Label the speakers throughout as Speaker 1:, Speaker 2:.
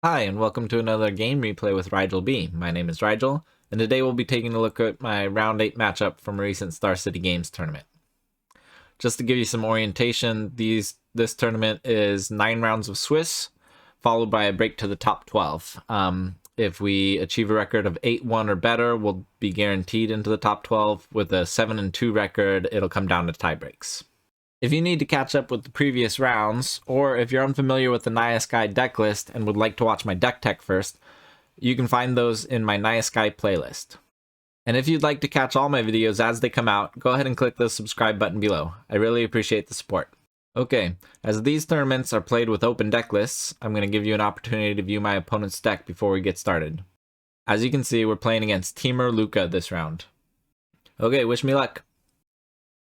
Speaker 1: Hi, and welcome to another game replay with Rigel B. My name is Rigel, and today we'll be taking a look at my Round 8 matchup from a recent Star City Games tournament. Just to give you some orientation, this tournament is 9 rounds of Swiss, followed by a break to the top 12. If we achieve a record of 8-1 or better, we'll be guaranteed into the top 12. With a 7-2 record, it'll come down to tie breaks. If you need to catch up with the previous rounds, or if you're unfamiliar with the Naya Sky deck list and would like to watch my deck tech first, you can find those in my Naya Sky playlist. And if you'd like to catch all my videos as they come out, go ahead and click the subscribe button below. I really appreciate the support. Okay, as these tournaments are played with open deck lists, I'm going to give you an opportunity to view my opponent's deck before we get started. As you can see, we're playing against Temur Lukka this round. Okay, wish me luck.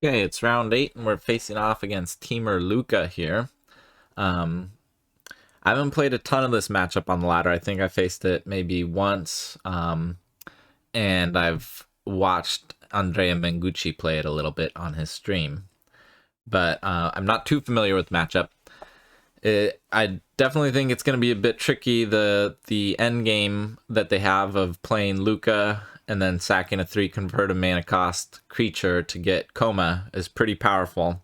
Speaker 1: Okay, it's round 8, and we're facing off against Temur Lukka here. I haven't played a ton of this matchup on the ladder. I think I faced it maybe once, and I've watched Andrea Mengucci play it a little bit on his stream. But I'm not too familiar with the matchup. I definitely think it's going to be a bit tricky. The end game that they have of playing Lukka and then sacking a 3 converted mana cost creature to get Coma is pretty powerful.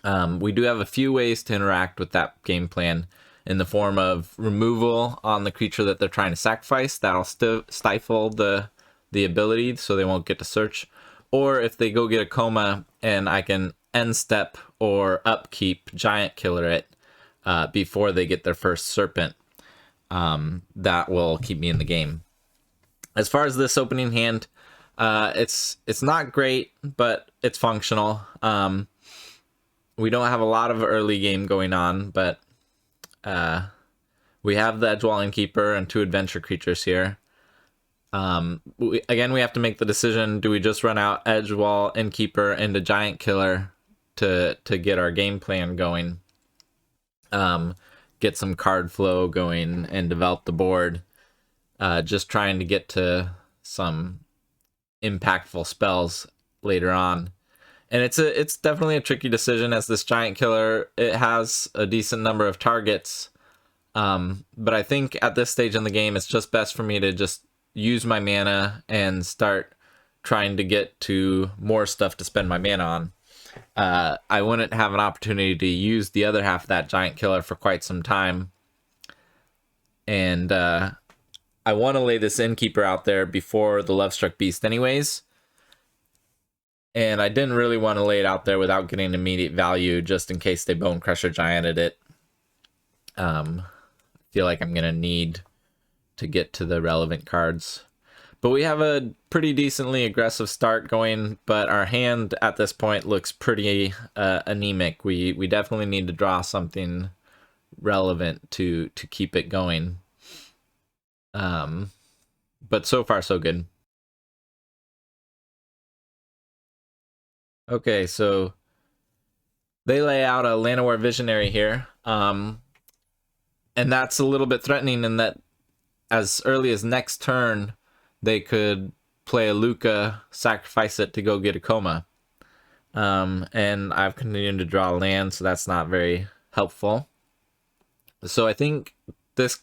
Speaker 1: We do have a few ways to interact with that game plan in the form of removal on the creature that they're trying to sacrifice. That'll stifle the ability so they won't get to search. Or if they go get a Coma and I can end step or upkeep Giant Killer it before they get their first Serpent, that will keep me in the game. As far as this opening hand, it's not great, but it's functional. We don't have a lot of early game going on, but we have the Edgewall Innkeeper and 2 adventure creatures here. Again, we have to make the decision: do we just run out Edgewall Innkeeper into Giant Killer to get our game plan going, get some card flow going, and develop the board? Just trying to get to some impactful spells later on. And it's definitely a tricky decision, as this Giant Killer, it has a decent number of targets. But I think at this stage in the game, it's just best for me to just use my mana and start trying to get to more stuff to spend my mana on. I wouldn't have an opportunity to use the other half of that Giant Killer for quite some time. And I want to lay this Innkeeper out there before the Lovestruck Beast anyways. And I didn't really want to lay it out there without getting immediate value, just in case they Bone Crusher Gianted it. I feel like I'm going to need to get to the relevant cards. But we have a pretty decently aggressive start going, but our hand at this point looks pretty anemic. We definitely need to draw something relevant to keep it going. But so far so good. Okay, so they lay out a Llanowar Visionary here, and that's a little bit threatening in that as early as next turn they could play a Lukka, sacrifice it to go get a Coma, and I've continued to draw land, so that's not very helpful. So I think this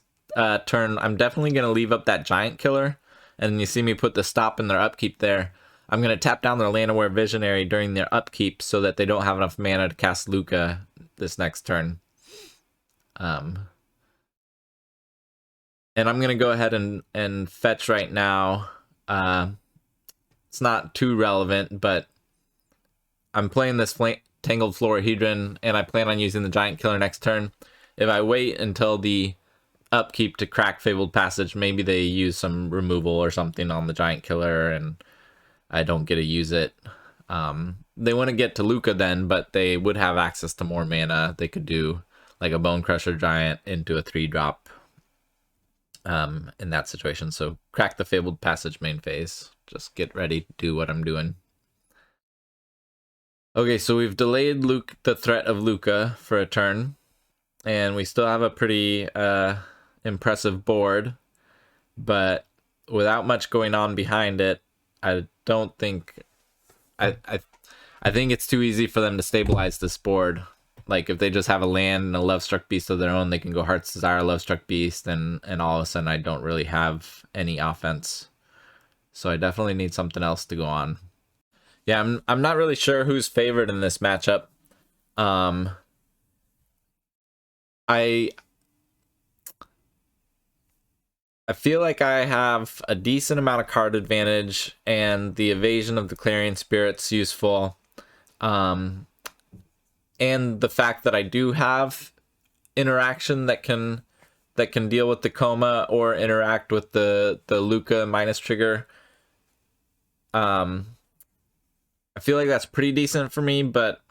Speaker 1: turn I'm definitely going to leave up that Giant Killer, and you see me put the stop in their upkeep there. I'm going to tap down their Llanowar Visionary during their upkeep so that they don't have enough mana to cast Lukka this next turn. And I'm going to go ahead and fetch right now. It's not too relevant, but I'm playing this Tangled Florahedron, and I plan on using the Giant Killer next turn. If I wait until the upkeep to crack Fabled Passage, maybe they use some removal or something on the Giant Killer, and I don't get to use it. They wouldn't get to Lukka then, but they would have access to more mana. They could do like a Bone Crusher Giant into a 3-drop in that situation. So crack the Fabled Passage main phase. Just get ready to do what I'm doing. Okay, so we've delayed the threat of Lukka for a turn, and we still have a pretty impressive board, but without much going on behind it, I don't think I think it's too easy for them to stabilize this board Like, if they just have a land and a Love-Struck Beast of their own, they can go Heart's Desire, Love-Struck Beast, and all of a sudden I don't really have any offense. So I definitely need something else to go on. Yeah, I'm not really sure who's favored in this matchup. I feel like I have a decent amount of card advantage, and the evasion of the Clarion Spirit's useful. And the fact that I do have interaction that can deal with the coma or interact with the Lukka minus trigger. I feel like that's pretty decent for me, but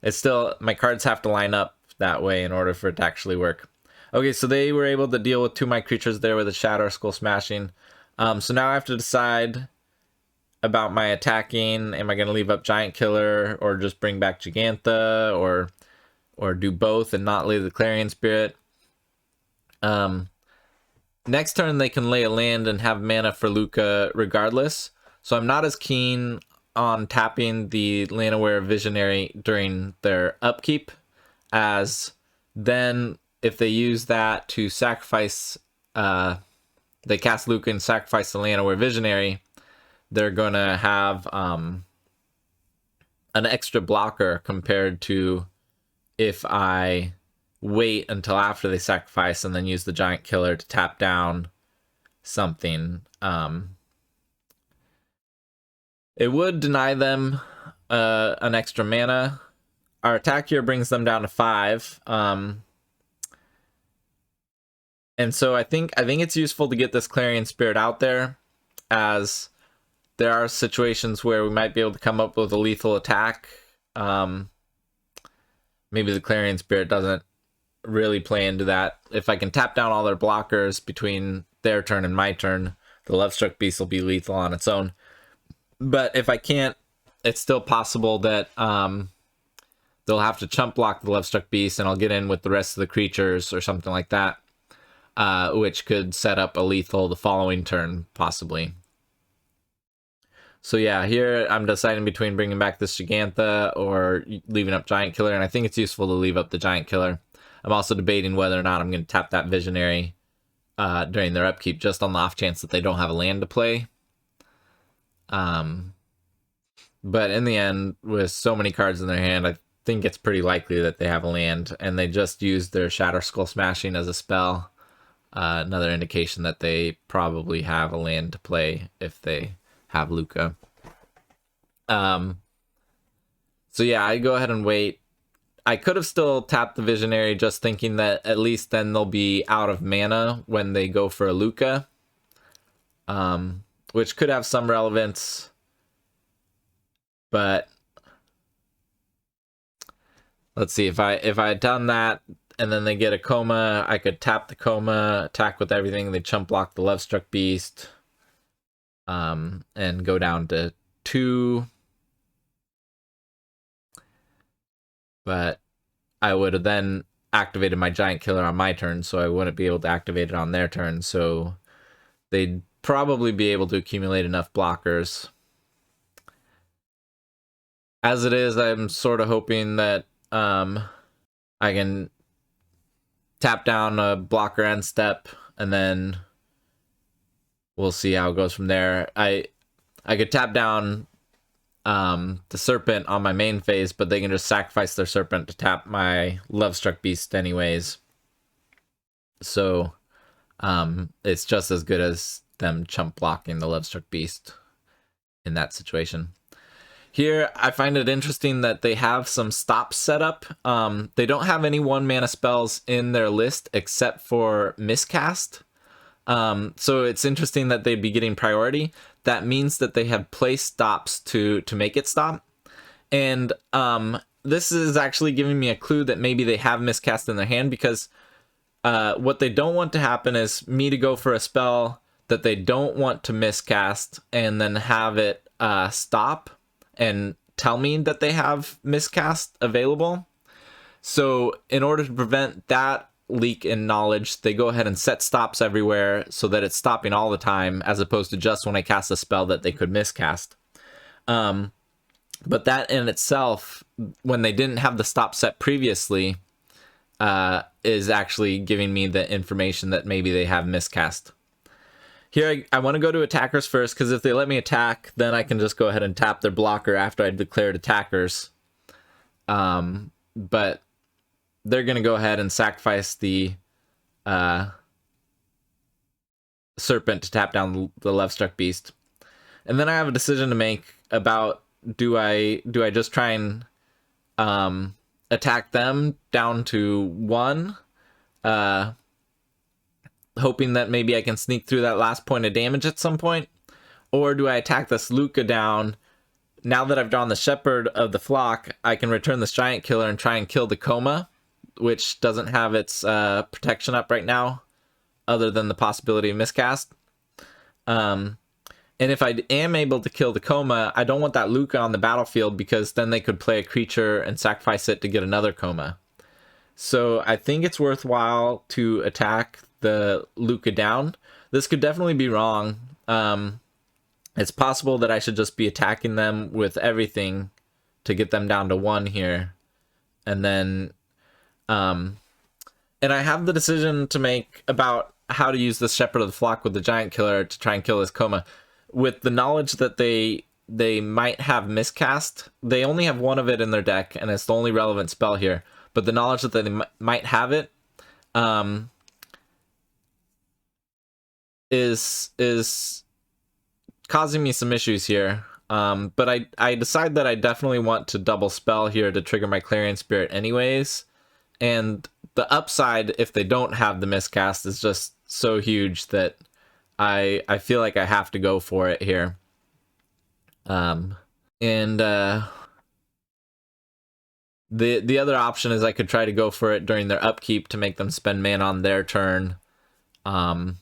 Speaker 1: it's still, my cards have to line up that way in order for it to actually work. Okay, so they were able to deal with 2 of my creatures there with a Shatter Skull Smashing. So now I have to decide about my attacking. Am I going to leave up Giant Killer or just bring back Gigantha, or do both and not lay the Clarion Spirit? Next turn they can lay a land and have mana for Lukka regardless. So I'm not as keen on tapping the Land-Aware Visionary during their upkeep, as then if they use that to sacrifice, they cast Lukka and sacrifice the Land-Aware Visionary, they're gonna have an extra blocker compared to if I wait until after they sacrifice and then use the Giant Killer to tap down something. It would deny them an extra mana. Our attack here brings them down to 5. And so I think it's useful to get this Clarion Spirit out there, as there are situations where we might be able to come up with a lethal attack. Maybe the Clarion Spirit doesn't really play into that. If I can tap down all their blockers between their turn and my turn, the Love-Struck Beast will be lethal on its own. But if I can't, it's still possible that they'll have to chump block the Love-Struck Beast, and I'll get in with the rest of the creatures or something like that, which could set up a lethal the following turn, possibly. So yeah, here I'm deciding between bringing back this Gigantha or leaving up Giant Killer, and I think it's useful to leave up the Giant Killer. I'm also debating whether or not I'm going to tap that Visionary during their upkeep, just on the off chance that they don't have a land to play. But in the end, with so many cards in their hand, I think it's pretty likely that they have a land, and they just used their Shatter Skull Smashing as a spell. Another indication that they probably have a land to play if they have Lukka. So yeah, I go ahead and wait. I could have still tapped the Visionary, just thinking that at least then they'll be out of mana when they go for a Lukka, which could have some relevance. But let's see, if I had done that and then they get a coma, I could tap the coma, attack with everything, they chump block the Love-Struck Beast, and go down to 2. But I would have then activated my Giant Killer on my turn, so I wouldn't be able to activate it on their turn. So they'd probably be able to accumulate enough blockers. As it is, I'm sort of hoping that I can tap down a blocker end step, and then we'll see how it goes from there. I could tap down the Serpent on my main phase, but they can just sacrifice their Serpent to tap my Love-Struck Beast anyways. So it's just as good as them chump blocking the Love-Struck Beast in that situation. Here, I find it interesting that they have some stops set up. They don't have any 1-mana spells in their list except for Miscast. So it's interesting that they'd be getting priority. That means that they have placed stops to make it stop. And this is actually giving me a clue that maybe they have Miscast in their hand, because what they don't want to happen is me to go for a spell that they don't want to miscast and then have it stop and tell me that they have Miscast available. So in order to prevent that leak in knowledge, they go ahead and set stops everywhere so that it's stopping all the time, as opposed to just when I cast a spell that they could miscast. But that in itself, when they didn't have the stop set previously, is actually giving me the information that maybe they have miscast. Here, I want to go to attackers first, because if they let me attack, then I can just go ahead and tap their blocker after I declared attackers. But they're going to go ahead and sacrifice the serpent to tap down the love-struck beast. And then I have a decision to make about do I just try and attack them down to 1, hoping that maybe I can sneak through that last point of damage at some point, or do I attack this Lukka down? Now that I've drawn the Shepherd of the Flock, I can return this Giant Killer and try and kill the Coma, which doesn't have its protection up right now, other than the possibility of miscast. And if I am able to kill the Coma, I don't want that Lukka on the battlefield, because then they could play a creature and sacrifice it to get another Coma. So I think it's worthwhile to attack the Lukka down. This could definitely be wrong. It's possible that I should just be attacking them with everything to get them down to 1 here. And then, and I have the decision to make about how to use the Shepherd of the Flock with the Giant Killer to try and kill this Coma. With the knowledge that they might have miscast, they only have 1 of it in their deck, and it's the only relevant spell here. But the knowledge that they might have it is causing me some issues here. But I decide that I definitely want to double spell here to trigger my Clarion Spirit anyways. And the upside, if they don't have the miscast, is just so huge that I feel like I have to go for it here. The other option is I could try to go for it during their upkeep to make them spend mana on their turn. And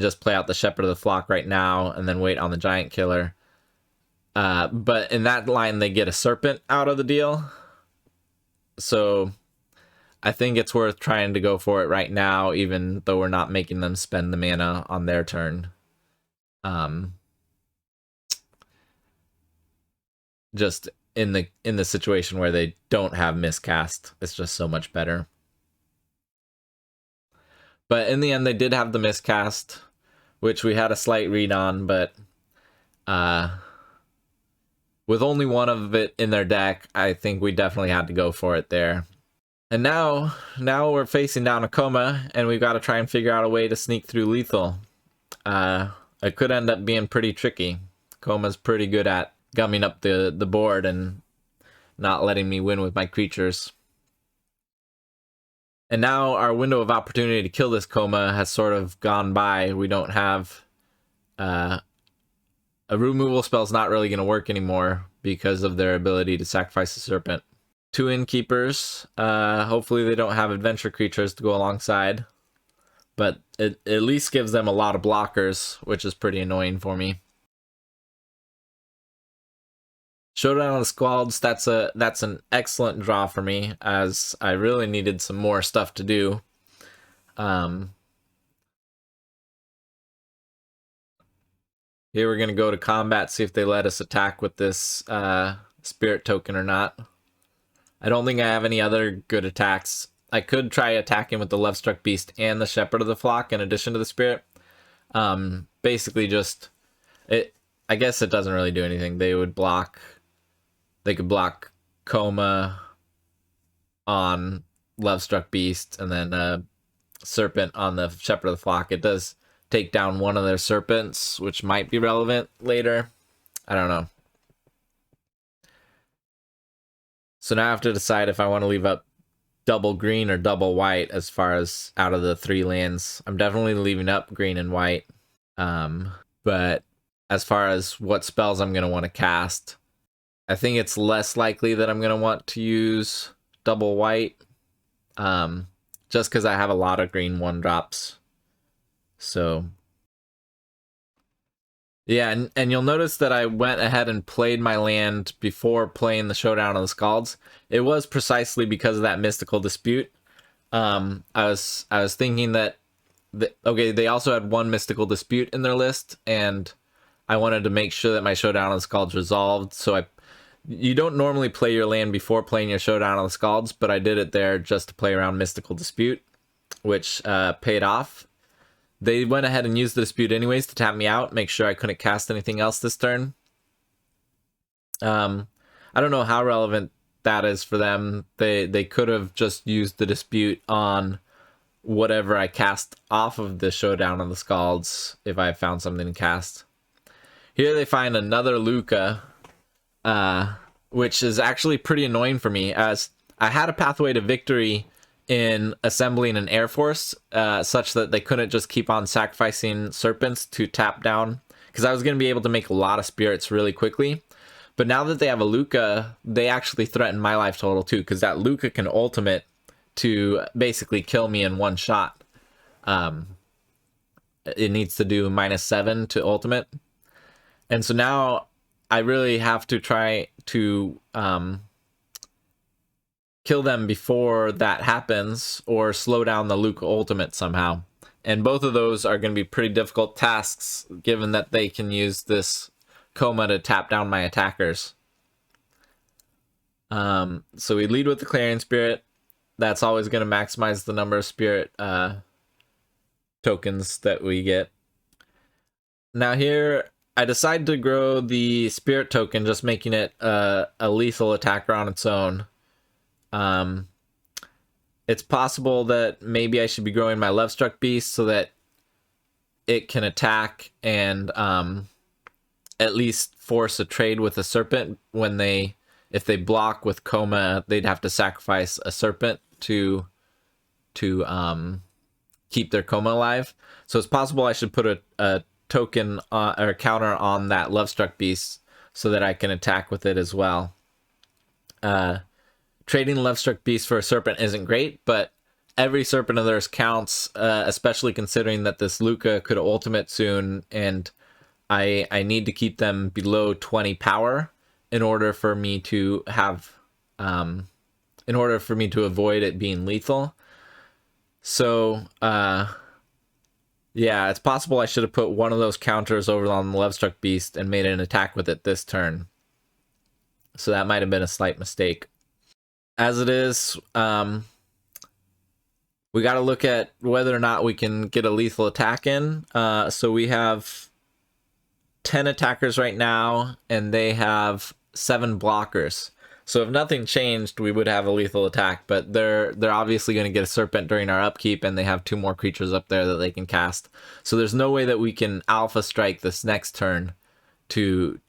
Speaker 1: just play out the Shepherd of the Flock right now and then wait on the Giant Killer. But in that line, they get a Serpent out of the deal. So I think it's worth trying to go for it right now, even though we're not making them spend the mana on their turn. Just in the situation where they don't have miscast, it's just so much better. But in the end, they did have the miscast, which we had a slight read on, but with only 1 of it in their deck, I think we definitely had to go for it there. And now we're facing down a Coma, and we've got to try and figure out a way to sneak through lethal. It could end up being pretty tricky. Coma's pretty good at gumming up the board and not letting me win with my creatures. And now our window of opportunity to kill this Coma has sort of gone by. We don't have... a removal spell's not really going to work anymore because of their ability to sacrifice the Serpent. 2 Innkeepers. Hopefully they don't have adventure creatures to go alongside. But it at least gives them a lot of blockers, which is pretty annoying for me. Showdown on the Squalds, that's an excellent draw for me, as I really needed some more stuff to do. Here we're going to go to combat, see if they let us attack with this spirit token or not. I don't think I have any other good attacks. I could try attacking with the Love-Struck Beast and the Shepherd of the Flock in addition to the Spirit. Basically just... I guess it doesn't really do anything. They would block... They could block Coma on Love-Struck Beast and then Serpent on the Shepherd of the Flock. It does take down 1 of their Serpents, which might be relevant later. I don't know. So now I have to decide if I want to leave up double green or double white as far as out of the 3 lands. I'm definitely leaving up green and white. But as far as what spells I'm going to want to cast, I think it's less likely that I'm going to want to use double white. Just because I have a lot of green 1-drops. So, yeah, and you'll notice that I went ahead and played my land before playing the Showdown of the Scalds. It was precisely because of that Mystical Dispute. I was thinking that, okay, they also had 1 Mystical Dispute in their list, and I wanted to make sure that my Showdown of the Scalds resolved, so you don't normally play your land before playing your Showdown of the Scalds, but I did it there just to play around Mystical Dispute, which paid off. They went ahead and used the Dispute anyways to tap me out, make sure I couldn't cast anything else this turn. I don't know how relevant that is for them. They could have just used the Dispute on whatever I cast off of the Showdown of the Scalds if I found something to cast. Here they find another Lukka, which is actually pretty annoying for me, as I had a pathway to victory in assembling an Air Force, such that they couldn't just keep on sacrificing serpents to tap down, because I was going to be able to make a lot of spirits really quickly. But now that they have a Lukka, they actually threaten my life total too, because that Lukka can ultimate to basically kill me in one shot. It needs to do -7 to ultimate. And so now I really have to try to kill them before that happens, or slow down the Lukka ultimate somehow. And both of those are going to be pretty difficult tasks, given that they can use this Coma to tap down my attackers. So we lead with the Clarion Spirit. That's always going to maximize the number of spirit tokens that we get. Now here, I decided to grow the spirit token, just making it a lethal attacker on its own. It's possible that maybe I should be growing my Lovestruck Beast so that it can attack and at least force a trade with a serpent. If they block with Coma, they'd have to sacrifice a serpent to keep their Coma alive. So it's possible I should put a token or a counter on that Lovestruck Beast so that I can attack with it as well. Trading Lovestruck Beast for a serpent isn't great, but every serpent of theirs counts, especially considering that this Lukka could ultimate soon, and I need to keep them below 20 power in order for me to have in order for me to avoid it being lethal. So yeah, it's possible I should have put one of those counters over on the Lovestruck Beast and made an attack with it this turn. So that might have been a slight mistake. As it is, we got to look at whether or not we can get a lethal attack in. So we have 10 attackers right now, and they have 7 blockers. So if nothing changed, we would have a lethal attack, but they're obviously going to get a serpent during our upkeep, and they have 2 more creatures up there that they can cast. So there's no way that we can alpha strike this next turn to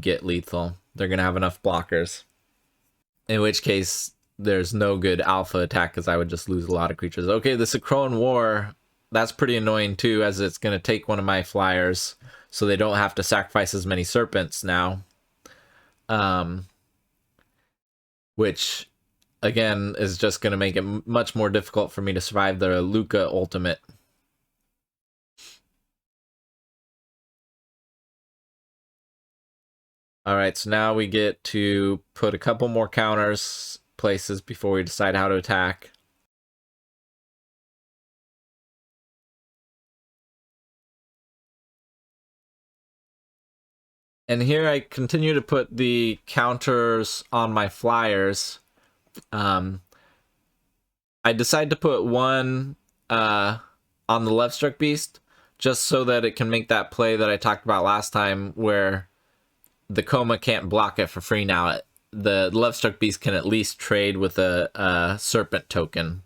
Speaker 1: get lethal. They're going to have enough blockers. In which case, there's no good alpha attack, because I would just lose a lot of creatures. Okay, the Sakroan War, that's pretty annoying too, as it's going to take one of my flyers, so they don't have to sacrifice as many serpents now. Which, again, is just going to make it much more difficult for me to survive the Lukka ultimate. Alright, so now we get to put a couple more counters places before we decide how to attack. And here I continue to put the counters on my flyers. I decide to put one on the Lovestruck Beast, just so that it can make that play that I talked about last time, where the Coma can't block it for free now. The Lovestruck Beast can at least trade with a Serpent token.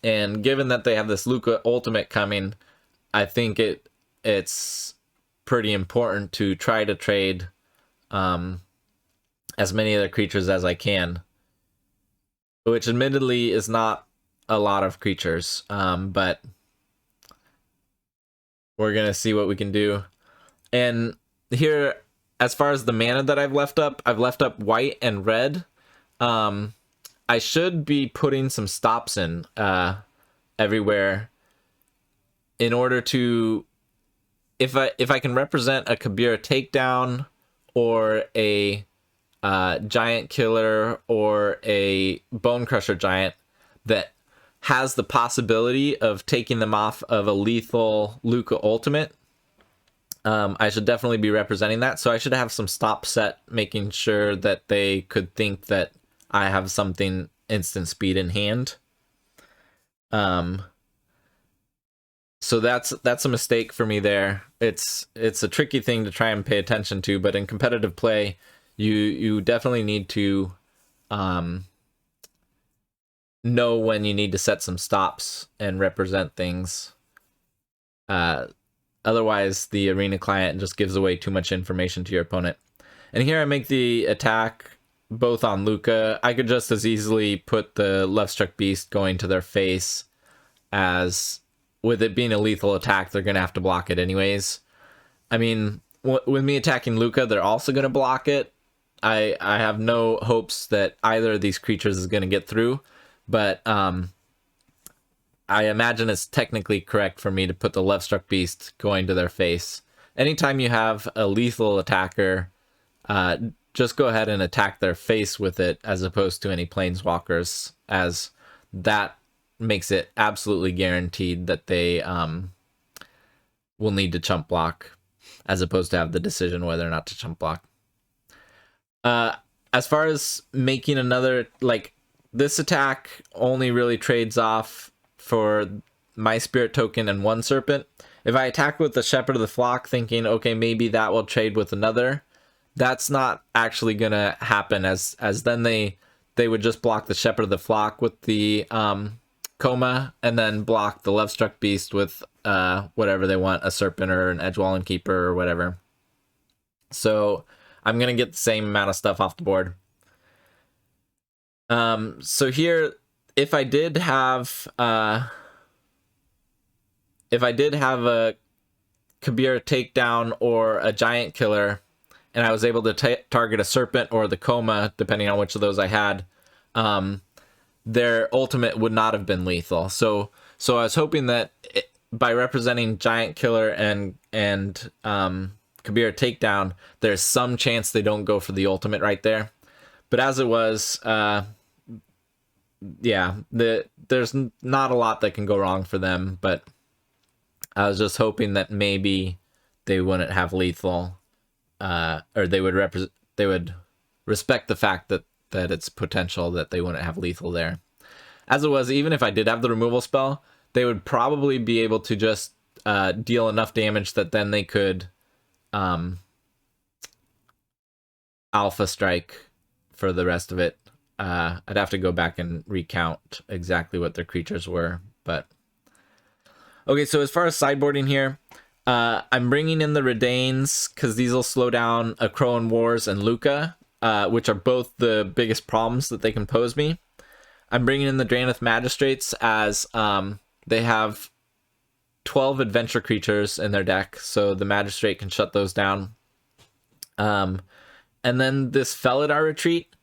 Speaker 1: And given that they have this Lukka ultimate coming, I think it's pretty important to try to trade as many of the creatures as I can. Which admittedly is not a lot of creatures, but we're going to see what we can do. And here, as far as the mana that I've left up white and red. I should be putting some stops in everywhere in order to, if I can represent a Kabira takedown or a giant killer or a bone crusher giant that has the possibility of taking them off of a lethal Lukka ultimate, I should definitely be representing that. So I should have some stop set, making sure that they could think that I have something instant speed in hand. So that's a mistake for me there. It's a tricky thing to try and pay attention to, but in competitive play, you definitely need to know when you need to set some stops and represent things. Otherwise, the arena client just gives away too much information to your opponent. And here I make the attack both on Lukka. I could just as easily put the left struck beast going to their face, as with it being a lethal attack, they're going to have to block it anyways. I mean, with me attacking Lukka, they're also going to block it. I have no hopes that either of these creatures is going to get through, but I imagine it's technically correct for me to put the left struck beast going to their face. Anytime you have a lethal attacker, just go ahead and attack their face with it as opposed to any planeswalkers, as that makes it absolutely guaranteed that they will need to chump block, as opposed to have the decision whether or not to chump block. As far as making another, like, this attack only really trades off for my spirit token and one serpent. If I attack with the Shepherd of the Flock thinking, okay, maybe that will trade with another, that's not actually gonna happen, as then they would just block the Shepherd of the Flock with the Coma, and then block the left struck beast with whatever they want, a serpent or an Edgewallen Keeper or whatever. So I'm gonna get the same amount of stuff off the board. So here, if I did have a Kabir takedown or a giant killer, and I was able to target a serpent or the Coma, depending on which of those I had, their ultimate would not have been lethal. So I was hoping that by representing giant killer and Kabir takedown, there's some chance they don't go for the ultimate right there. But as it was, yeah, there's not a lot that can go wrong for them, but I was just hoping that maybe they wouldn't have lethal, or they would respect the fact that it's potential that they wouldn't have lethal there. As it was, even if I did have the removal spell, they would probably be able to just deal enough damage that then they could alpha strike for the rest of it. I'd have to go back and recount exactly what their creatures were, but okay. So as far as sideboarding here, I'm bringing in the Redanes because these will slow down a Crow and Wars and Lukka, which are both the biggest problems that they can pose me. I'm bringing in the Drannith Magistrates as they have 12 adventure creatures in their deck, so the Magistrate can shut those down. And then this Felidar Retreat.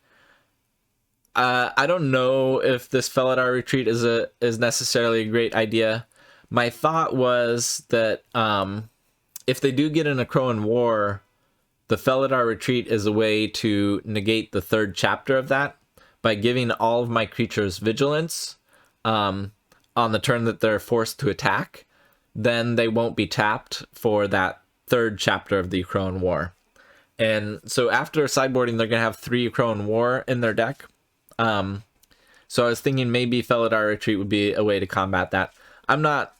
Speaker 1: I don't know if this Felidar Retreat is necessarily a great idea. My thought was that if they do get in a Crow and War, the Felidar Retreat is a way to negate the third chapter of that by giving all of my creatures vigilance on the turn that they're forced to attack. Then they won't be tapped for that third chapter of the Crow and War. And so after sideboarding, they're going to have 3 Crow and War in their deck. So I was thinking maybe Felidar Retreat would be a way to combat that. I'm not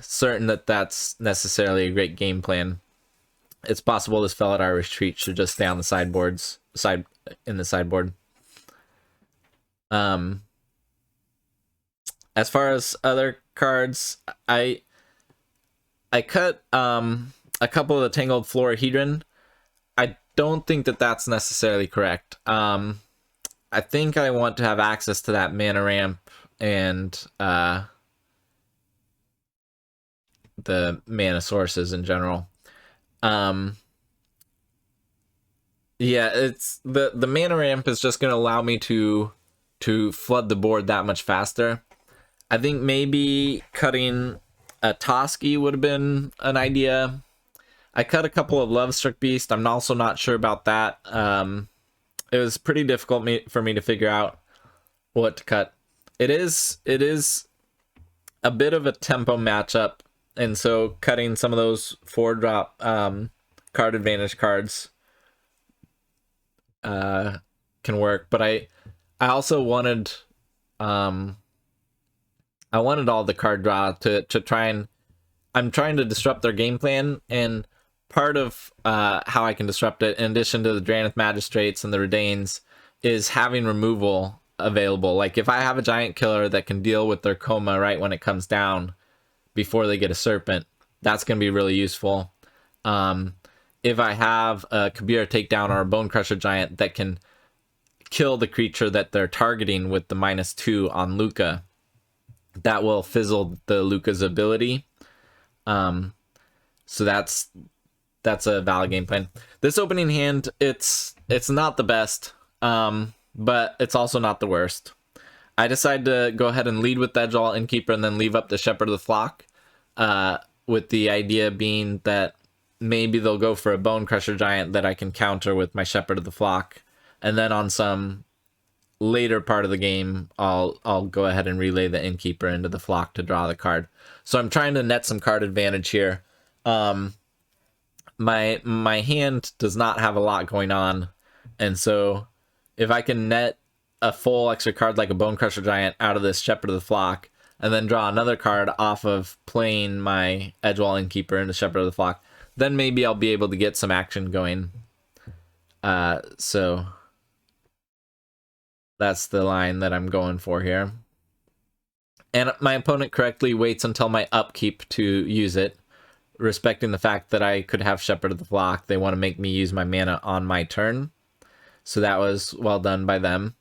Speaker 1: certain that that's necessarily a great game plan. It's possible this Felidar Retreat should just stay on the sideboard. As far as other cards, I cut a couple of the Tangled Florahedron. I don't think that that's necessarily correct. I think I want to have access to that mana ramp and the mana sources in general. Yeah, it's the mana ramp is just going to allow me to flood the board that much faster. I think maybe cutting a Toski would have been an idea. I cut a couple of Lovestruck Beast. I'm also not sure about that. It was pretty difficult for me to figure out what to cut. It is a bit of a tempo matchup and so cutting some of those 4-drop card advantage cards can work. But I also wanted I wanted all the card draw to try and I'm trying to disrupt their game plan, and part of how I can disrupt it, in addition to the Draneth Magistrates and the Redanes, is having removal available. Like if I have a giant killer that can deal with their coma right when it comes down before they get a serpent, that's going to be really useful. If I have a Kabira takedown or a Bone Crusher Giant that can kill the creature that they're targeting with the -2 on Lukka, that will fizzle the Lukka's ability. So that's a valid game plan. This opening hand, it's not the best, but it's also not the worst. I decided to go ahead and lead with the Edgewall Innkeeper and then leave up the Shepherd of the Flock, with the idea being that maybe they'll go for a Bone Crusher Giant that I can counter with my Shepherd of the Flock, and then on some later part of the game, I'll go ahead and relay the Innkeeper into the Flock to draw the card. So I'm trying to net some card advantage here. My hand does not have a lot going on, and so if I can net a full extra card like a Bone Crusher Giant out of this Shepherd of the Flock, and then draw another card off of playing my Edgewall Innkeeper into Shepherd of the Flock, then maybe I'll be able to get some action going. So that's the line that I'm going for here. And my opponent correctly waits until my upkeep to use it, respecting the fact that I could have Shepherd of the Flock. They want to make me use my mana on my turn. So that was well done by them.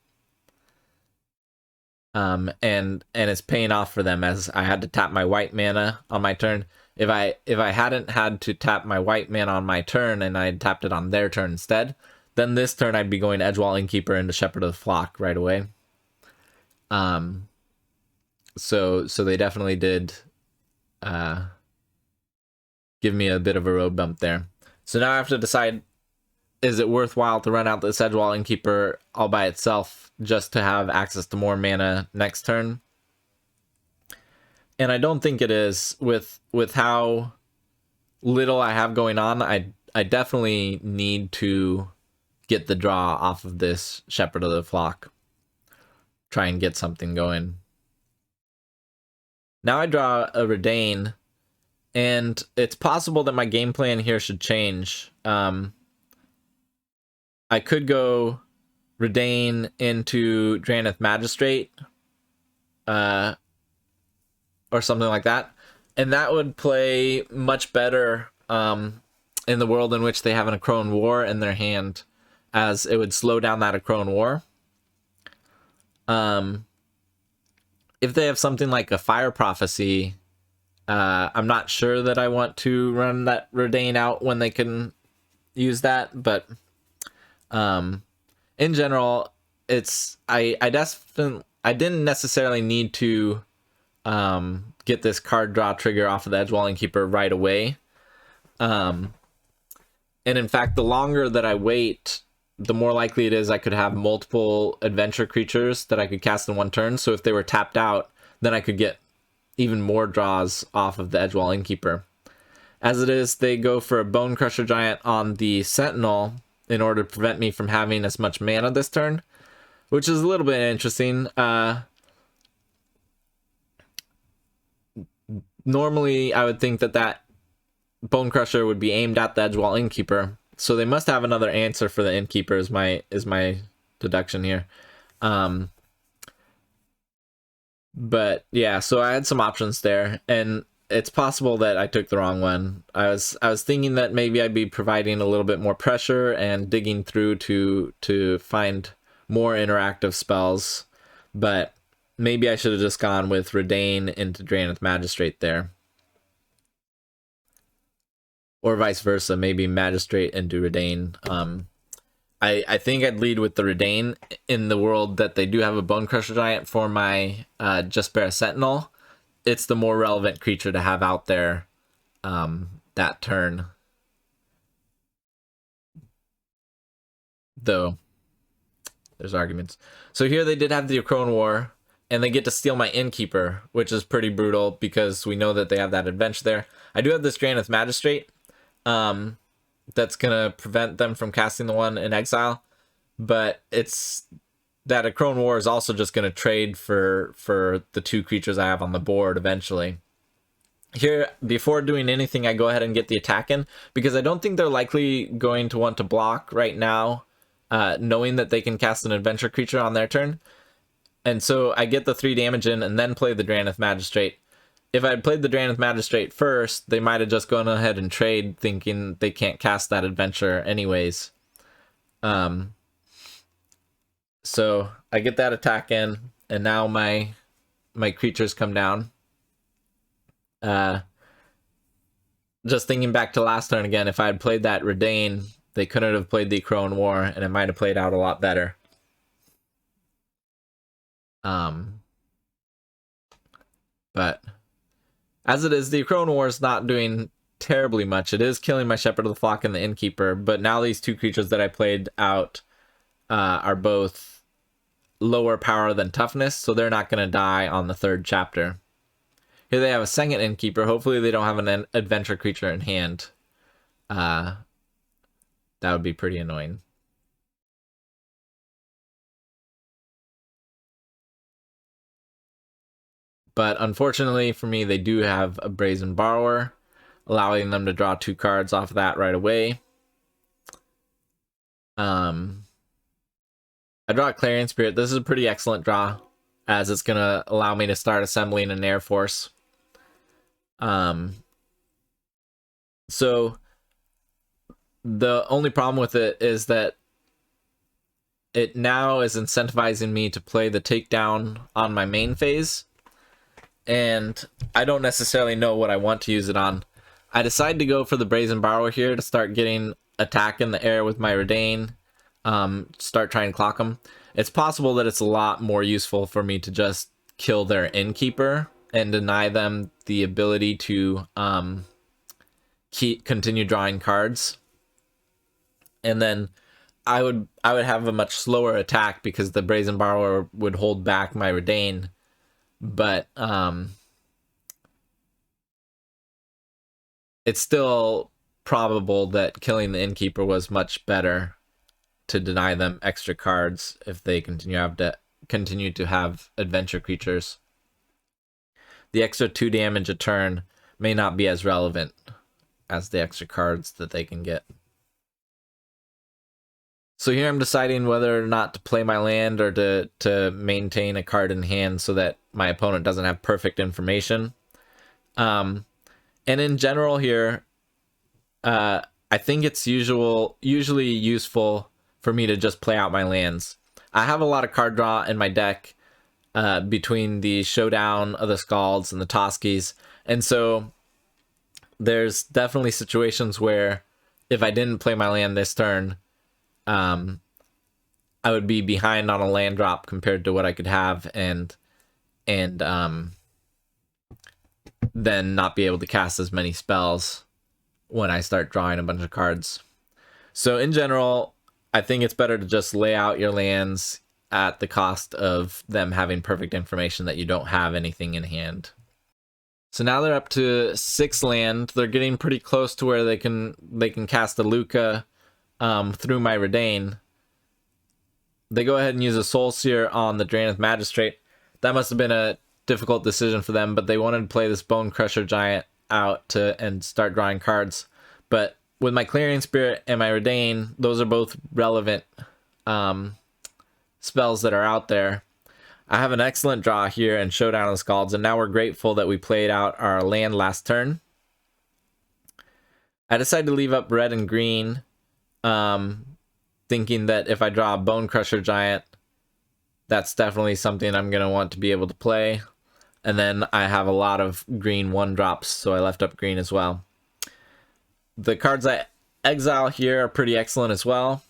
Speaker 1: And it's paying off for them, as I had to tap my white mana on my turn. If I hadn't had to tap my white mana on my turn and I had tapped it on their turn instead, then this turn I'd be going Edgewall Innkeeper into Shepherd of the Flock right away. So they definitely did give me a bit of a road bump there. So now I have to decide, is it worthwhile to run out this Edgewall Innkeeper all by itself just to have access to more mana next turn? And I don't think it is. With how little I have going on, I definitely need to get the draw off of this Shepherd of the Flock. Try and get something going. Now I draw a Redane, and it's possible that my game plan here should change. I could go Redane into Draneth Magistrate, or something like that, and that would play much better in the world in which they have an Akron War in their hand, as it would slow down that Akron War. If they have something like a Fire Prophecy, I'm not sure that I want to run that Redane out when they can use that, but in general, it's I didn't necessarily need to get this card draw trigger off of the Edgewall Innkeeper right away. And in fact, the longer that I wait, the more likely it is I could have multiple adventure creatures that I could cast in one turn. So if they were tapped out, then I could get even more draws off of the Edgewall Innkeeper. As it is, they go for a Bone Crusher Giant on the Sentinel in order to prevent me from having as much mana this turn, which is a little bit interesting. Normally, I would think that Bone Crusher would be aimed at the Edgewall Innkeeper, so they must have another answer for the Innkeeper, is my deduction here. But yeah, so I had some options there, and it's possible that I took the wrong one. I was thinking that maybe I'd be providing a little bit more pressure and digging through to find more interactive spells, but maybe I should have just gone with Redane into Draneth Magistrate there. Or vice versa, maybe Magistrate into Redane. I think I'd lead with the Redane in the world that they do have a Bone Crusher Giant for my Just Bear Sentinel. It's the more relevant creature to have out there that turn. Though, there's arguments. So here they did have the Akron War, and they get to steal my innkeeper, which is pretty brutal because we know that they have that adventure there. I do have this Granite Magistrate that's gonna prevent them from casting the one in exile, but it's that a Crone War is also just gonna trade for the 2 creatures I have on the board eventually. Here, before doing anything, I go ahead and get the attack in, because I don't think they're likely going to want to block right now, knowing that they can cast an adventure creature on their turn. And so I get the 3 damage in and then play the Drannith Magistrate. If I had played the Drannith Magistrate first, they might have just gone ahead and trade, thinking they can't cast that adventure anyways. So I get that attack in, and now my creatures come down. Just thinking back to last turn again, if I had played that Redain, they couldn't have played the Crone War, and it might have played out a lot better. But as it is, the Crone War is not doing terribly much. It is killing my Shepherd of the Flock and the Innkeeper, but now these 2 creatures that I played out are both lower power than toughness, so they're not going to die on the 3rd chapter. Here they have a 2nd Innkeeper. Hopefully they don't have an adventure creature in hand. That would be pretty annoying. But unfortunately for me, they do have a Brazen Borrower, allowing them to draw 2 cards off of that right away. I draw a Clarion Spirit. This is a pretty excellent draw, as it's going to allow me to start assembling an Air Force. So the only problem with it is that it now is incentivizing me to play the takedown on my main phase, and I don't necessarily know what I want to use it on. I decided to go for the Brazen Borrower here to start getting attack in the air with my Redain, start trying to clock them. It's possible that it's a lot more useful for me to just kill their Innkeeper and deny them the ability to continue drawing cards, and then I would have a much slower attack because the Brazen Borrower would hold back my Redain. But it's still probable that killing the Innkeeper was much better to deny them extra cards if they continue to have adventure creatures. The extra 2 damage a turn may not be as relevant as the extra cards that they can get. So here I'm deciding whether or not to play my land or to maintain a card in hand so that my opponent doesn't have perfect information. And in general here, I think it's usually useful for me to just play out my lands. I have a lot of card draw in my deck, between the Showdown of the Scalds and the Toskies, and so there's definitely situations where if I didn't play my land this turn, I would be behind on a land drop compared to what I could have, and then not be able to cast as many spells when I start drawing a bunch of cards. So in general, I think it's better to just lay out your lands at the cost of them having perfect information that you don't have anything in hand. So now they're up to 6 land. They're getting pretty close to where they can cast a Lukka through my Redain. They go ahead and use a Soul Seer on the Drannith Magistrate. That must have been a difficult decision for them, but they wanted to play this Bone Crusher Giant out and start drawing cards. But with my Clarion Spirit and my Redain, those are both relevant spells that are out there. I have an excellent draw here in Showdown of the Scalds, and now we're grateful that we played out our land last turn. I decided to leave up red and green, thinking that if I draw a Bone Crusher Giant, that's definitely something I'm going to want to be able to play. And then I have a lot of green 1-drops, so I left up green as well. The cards I exile here are pretty excellent as well.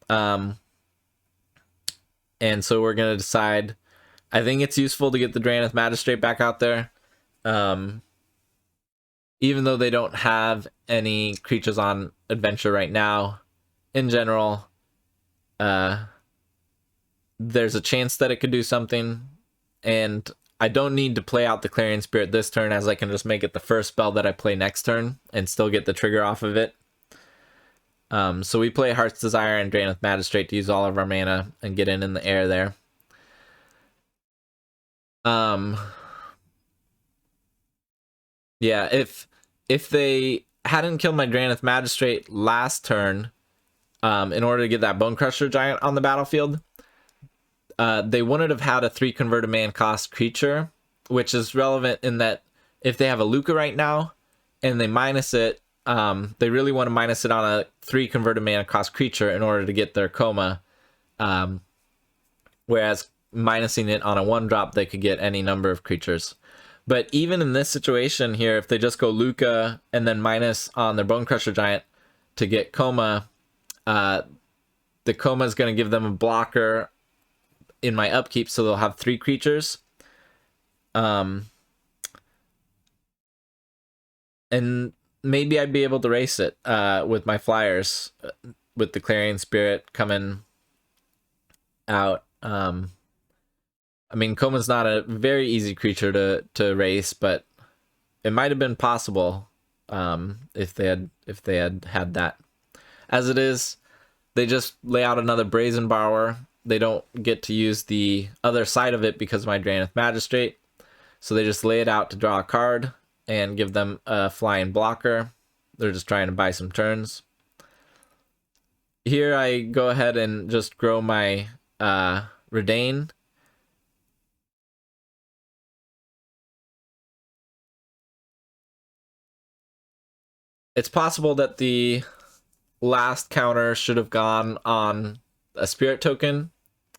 Speaker 1: And so we're going to decide. I think it's useful to get the Drannith Magistrate back out there. Even though they don't have any creatures on adventure right now, in general, there's a chance that it could do something. and I don't need to play out the Clarion Spirit this turn, as I can just make it the first spell that I play next turn and still get the trigger off of it. So we play Heart's Desire and Draineth Magistrate to use all of our mana and get in the air there. Yeah, if they hadn't killed my Draineth Magistrate last turn, in order to get that Bone Crusher Giant on the battlefield, they wouldn't have had a 3 converted mana cost creature, which is relevant in that if they have a Lukka right now and they minus it, they really want to minus it on a 3 converted mana cost creature in order to get their coma. Whereas minusing it on a 1-drop, they could get any number of creatures. But even in this situation here, if they just go Lukka and then minus on their Bone Crusher Giant to get coma, the coma is going to give them a blocker in my upkeep, so they'll have 3 creatures. And maybe I'd be able to race it with my flyers, with the Clarion Spirit coming out. I mean, coma's not a very easy creature to race, but it might have been possible if they had that. As it is, they just lay out another Brazen Borrower. They don't get to use the other side of it because of my Draineth Magistrate. So they just lay it out to draw a card and give them a flying blocker. They're just trying to buy some turns. Here I go ahead and just grow my Redain. It's possible that the last counter should have gone on a Spirit token,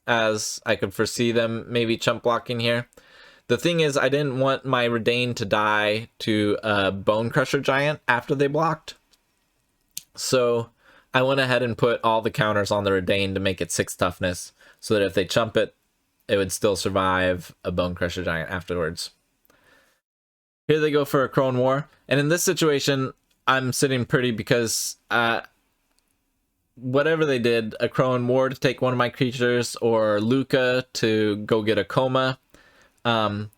Speaker 1: as I could foresee them maybe chump blocking here. The thing is, I didn't want my Redain to die to a Bone Crusher Giant after they blocked. So I went ahead and put all the counters on the Redain to make it 6 toughness, so that if they chump it, it would still survive a Bone Crusher Giant afterwards. Here they go for a Crone War. And in this situation, I'm sitting pretty because whatever they did, a Crone War to take one of my creatures or Lukka to go get a coma, none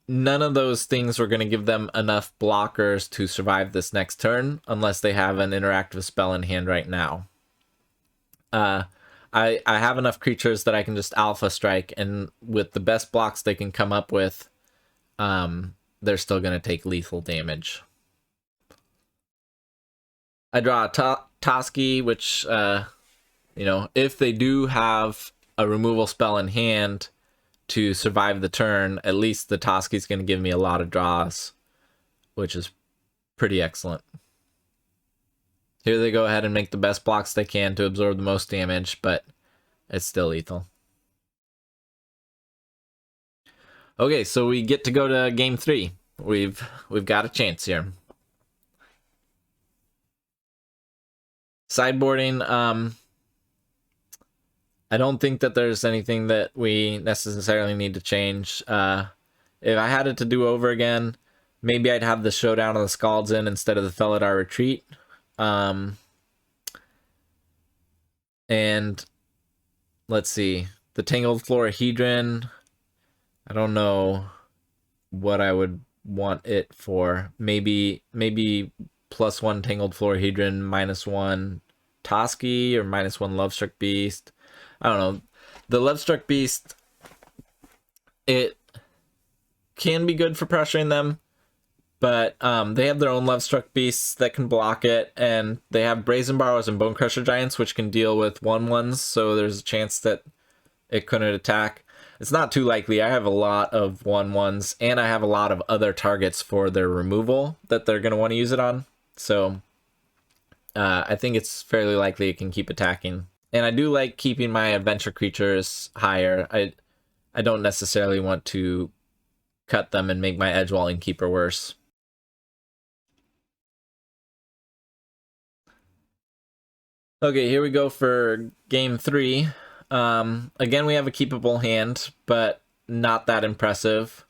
Speaker 1: of those things were going to give them enough blockers to survive this next turn unless they have an interactive spell in hand right now. I have enough creatures that I can just Alpha Strike, and with the best blocks they can come up with, they're still going to take lethal damage. I draw a Toski, which, if they do have a removal spell in hand to survive the turn, at least the Toski is going to give me a lot of draws, which is pretty excellent. Here they go ahead and make the best blocks they can to absorb the most damage, but it's still lethal. Okay, so we get to go to game 3. We've got a chance here. Sideboarding, I don't think that there's anything that we necessarily need to change. If I had it to do over again, maybe I'd have the Showdown of the Scalds in instead of the Felidar Retreat. And let's see, the Tangled Florahedron, I don't know what I would want it for. Maybe +1 Tangled Florahedron, -1 Toski, or -1 Lovestruck Beast. I don't know. The Lovestruck Beast, it can be good for pressuring them, but they have their own Lovestruck Beasts that can block it, and they have Brazen Borrowers and Bone Crusher Giants, which can deal with 1/1s, so there's a chance that it couldn't attack. It's not too likely. I have a lot of 1/1s, and I have a lot of other targets for their removal that they're going to want to use it on. So I think it's fairly likely it can keep attacking. And I do like keeping my adventure creatures higher. I don't necessarily want to cut them and make my Edgewalling Keeper worse. Okay, here we go for game 3. Again, we have a keepable hand, but not that impressive.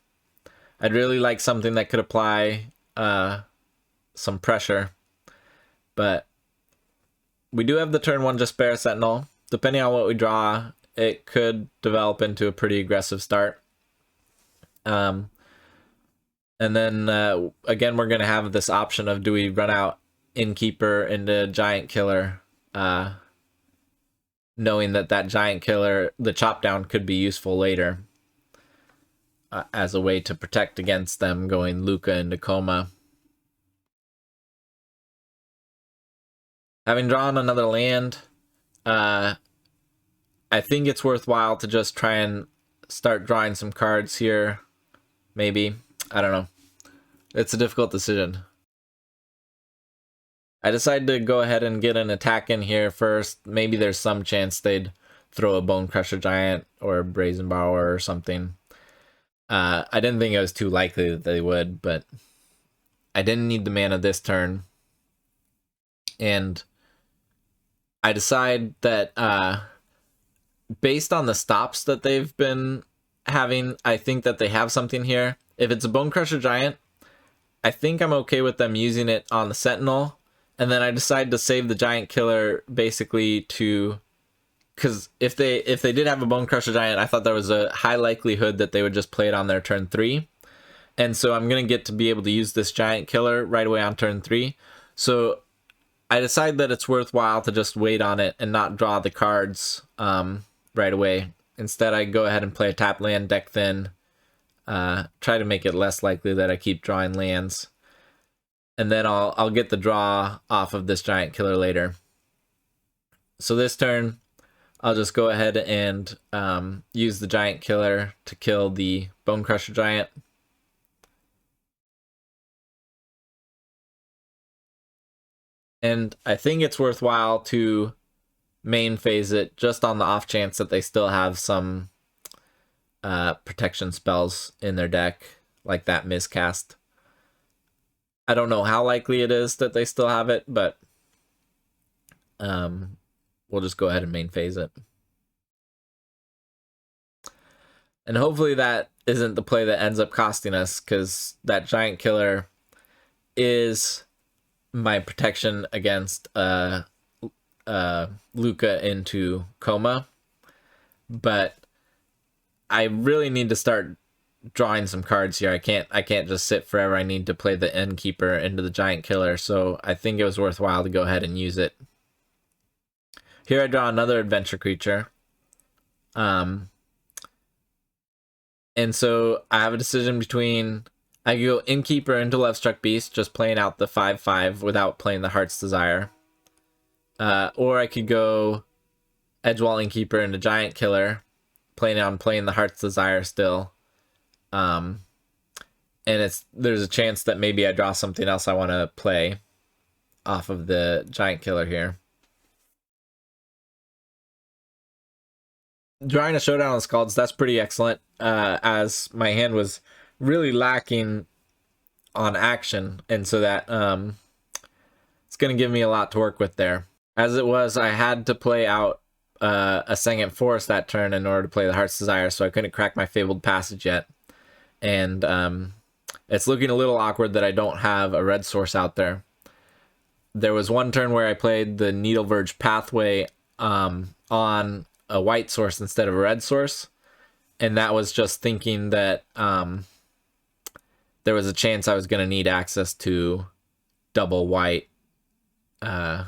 Speaker 1: I'd really like something that could apply some pressure, but we do have the turn 1 Jaspera Sentinel. Depending on what we draw, it could develop into a pretty aggressive start. And then again, we're going to have this option of, do we run out Innkeeper into Giant Killer, knowing that that Giant Killer, the chop down, could be useful later as a way to protect against them going Lukka into Coma. Having drawn another land, I think it's worthwhile to just try and start drawing some cards here. Maybe. I don't know. It's a difficult decision. I decided to go ahead and get an attack in here first. Maybe there's some chance they'd throw a Bone Crusher Giant or a Brazen Borrower or something. I didn't think it was too likely that they would, but I didn't need the mana this turn. And I decide that based on the stops that they've been having, I think that they have something here. If it's a Bone Crusher Giant, I think I'm okay with them using it on the Sentinel. And then I decide to save the Giant Killer basically to... Because if they did have a Bone Crusher Giant, I thought there was a high likelihood that they would just play it on their turn 3. And so I'm going to get to be able to use this Giant Killer right away on turn 3. So I decide that it's worthwhile to just wait on it and not draw the cards right away. Instead, I go ahead and play a tap land, deck thin, try to make it less likely that I keep drawing lands. And then I'll get the draw off of this Giant Killer later. So this turn, I'll just go ahead and use the Giant Killer to kill the Bone Crusher Giant. And I think it's worthwhile to main phase it just on the off chance that they still have some protection spells in their deck, like that miscast. I don't know how likely it is that they still have it, but we'll just go ahead and main phase it. And hopefully that isn't the play that ends up costing us, because that Giant Killer is my protection against Lukka into Coma. But I really need to start drawing some cards here. I can't just sit forever. I need to play the Innkeeper into the Giant Killer, so I think it was worthwhile to go ahead and use it. Here I draw another adventure creature. And so I have a decision between, I could go Innkeeper into Lovestruck Beast, just playing out the 5/5 without playing the Heart's Desire. Or I could go Edgewall Innkeeper into Giant Killer, playing the Heart's Desire still. And there's a chance that maybe I draw something else I want to play off of the Giant Killer here. Drawing a Showdown on Scalds, that's pretty excellent, as my hand was really lacking on action, and so that it's going to give me a lot to work with there. As it was, I had to play out a Second Forest that turn in order to play the Heart's Desire, so I couldn't crack my Fabled Passage yet. And it's looking a little awkward that I don't have a red source out there. There was one turn where I played the Needle Verge Pathway on a white source instead of a red source, and that was just thinking that there was a chance I was going to need access to double white on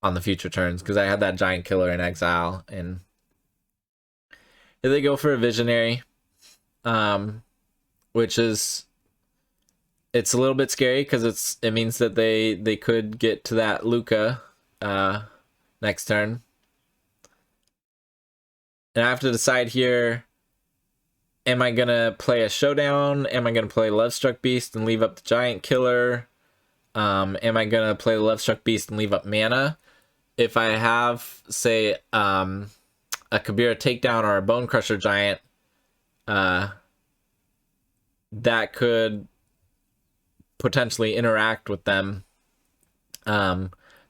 Speaker 1: the future turns, because I had that Giant Killer in exile. And here they go for a Visionary, which is, it's a little bit scary because it means that they could get to that Lukka next turn. And I have to decide here, am I going to play a Showdown? Am I going to play Lovestruck Beast and leave up the Giant Killer? Am I going to play the Lovestruck Beast and leave up mana? If I have, say, a Kabira Takedown or a Bone Crusher Giant, that could potentially interact with them.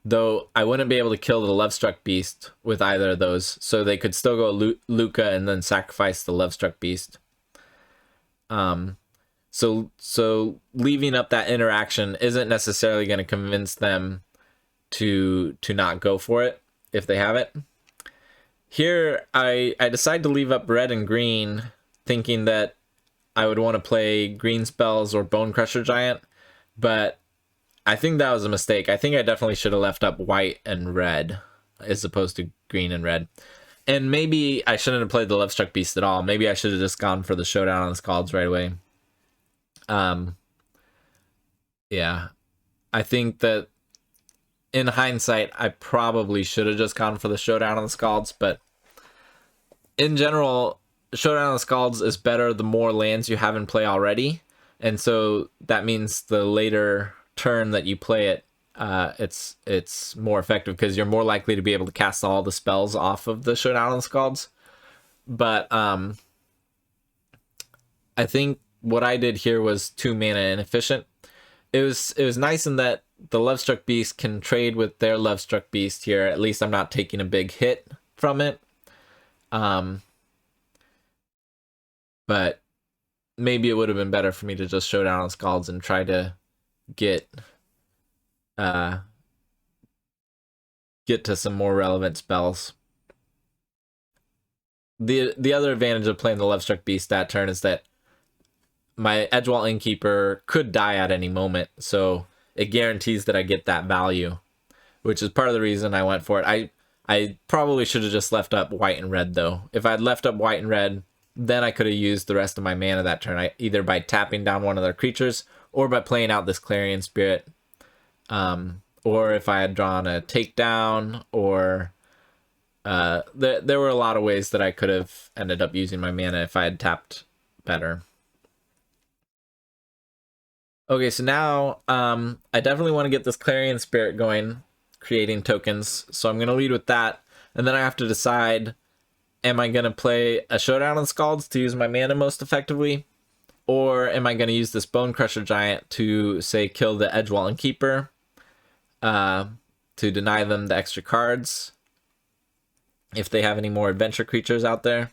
Speaker 1: Though I wouldn't be able to kill the Lovestruck Beast with either of those, so they could still go Lukka and then sacrifice the Lovestruck Beast. So leaving up that interaction isn't necessarily going to convince them to not go for it if they have it. Here I decide to leave up red and green, thinking that I would want to play green spells or Bone Crusher Giant, but I think that was a mistake. I think I definitely should have left up white and red as opposed to green and red. And maybe I shouldn't have played the Lovestruck Beast at all. Maybe I should have just gone for the Showdown on the Scalds right away. Yeah. I think that in hindsight, I probably should have just gone for the Showdown on the Scalds, but in general, Showdown on the Scalds is better the more lands you have in play already. And so that means the later turn that you play it, it's more effective because you're more likely to be able to cast all the spells off of the Showdown on the Scalds. But I think what I did here was 2 mana inefficient. It was nice in that the Lovestruck Beast can trade with their Lovestruck Beast here. At least I'm not taking a big hit from it. But maybe it would have been better for me to just Showdown on Scalds and try to get to some more relevant spells. The other advantage of playing the Lovestruck Beast that turn is that my Edgewall Innkeeper could die at any moment, so it guarantees that I get that value, which is part of the reason I went for it. I probably should have just left up white and red, though. If I'd left up white and red, then I could have used the rest of my mana that turn, either by tapping down one of their creatures or by playing out this Clarion Spirit. Or if I had drawn a takedown, or there were a lot of ways that I could have ended up using my mana if I had tapped better. Okay, so now I definitely want to get this Clarion Spirit going, creating tokens. So I'm going to lead with that. And then I have to decide, am I going to play a Showdown on Scalds to use my mana most effectively? Or am I going to use this Bone Crusher Giant to, say, kill the Edgewall Innkeeper, to deny them the extra cards if they have any more adventure creatures out there?